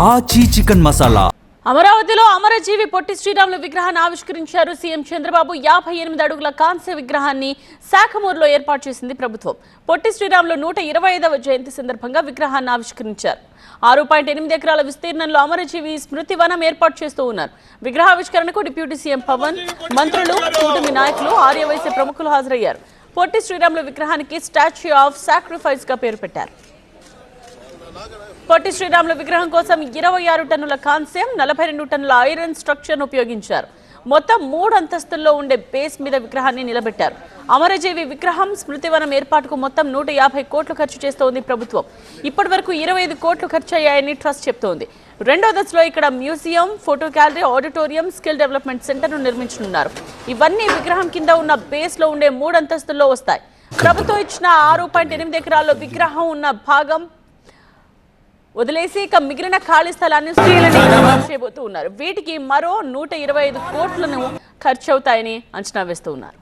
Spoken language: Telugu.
ఆచి చికెన్ మసాలా. అమరావతిలో అమరజీవి పొట్టి శ్రీరాములు విగ్రహాన్ని ఆవిష్కరించారు సీఎం చంద్రబాబు. 58 అడుగుల కాంస్య విగ్రహాన్ని శాఖమూరులో ఏర్పాటు చేసింది ప్రభుత్వం. పొట్టి శ్రీరాములు 125వ జయంతి సందర్భంగా విగ్రహాన్ని ఆవిష్కరించారు. 6.8 ఎకరాల విస్తీర్ణంలో అమరజీవి స్మృతి వనం ఏర్పాటు చేస్తూ ఉన్నారు. విగ్రహావిష్కరణకు డిప్యూటీ సీఎం పవన్, మంత్రులు, కూటమి నాయకులు, ఆర్యవైశ్య ప్రముఖులు హాజరయ్యారు. పొట్టి శ్రీరాములు విగ్రహానికి స్టాచ్యూ ఆఫ్ సాక్రిఫైస్ గా పేరు పెట్టారు. పొట్టి శ్రీరాములు విగ్రహం కోసం 26 టన్నుల కాంస్యం, 42 టన్నుల ఐరన్ స్ట్రక్చర్ ఉపయోగించారు. మొత్తం 3 అంతస్తుల్లో ఉండే బేస్ మీద విగ్రహాన్ని నిలబెట్టారు. అమరజీవి విగ్రహం స్మృతివనం ఏర్పాటుకు మొత్తం 150 కోట్లు ఖర్చు చేస్తోంది ప్రభుత్వం. ఇప్పటి వరకు 25 కోట్లు ఖర్చు అయ్యాయని ట్రస్ట్ చెప్తోంది. రెండో దశలో ఇక్కడ museum, photo gallery, auditorium, skill development సెంటర్ను నిర్మించనున్నారు. ఇవన్నీ విగ్రహం కింద ఉన్న బేస్ లో ఉండే 3 అంతస్తుల్లో వస్తాయి. ప్రభుత్వం ఇచ్చిన 6.8 ఎకరాల్లో విగ్రహం ఉన్న భాగం వదిలేసి ఇక మిగిలిన ఖాళీ స్థలాన్ని చేయబోతూ ఉన్నారు. వీటికి మరో 125 కోట్లను ఖర్చు అవుతాయని అంచనా వేస్తూ ఉన్నారు.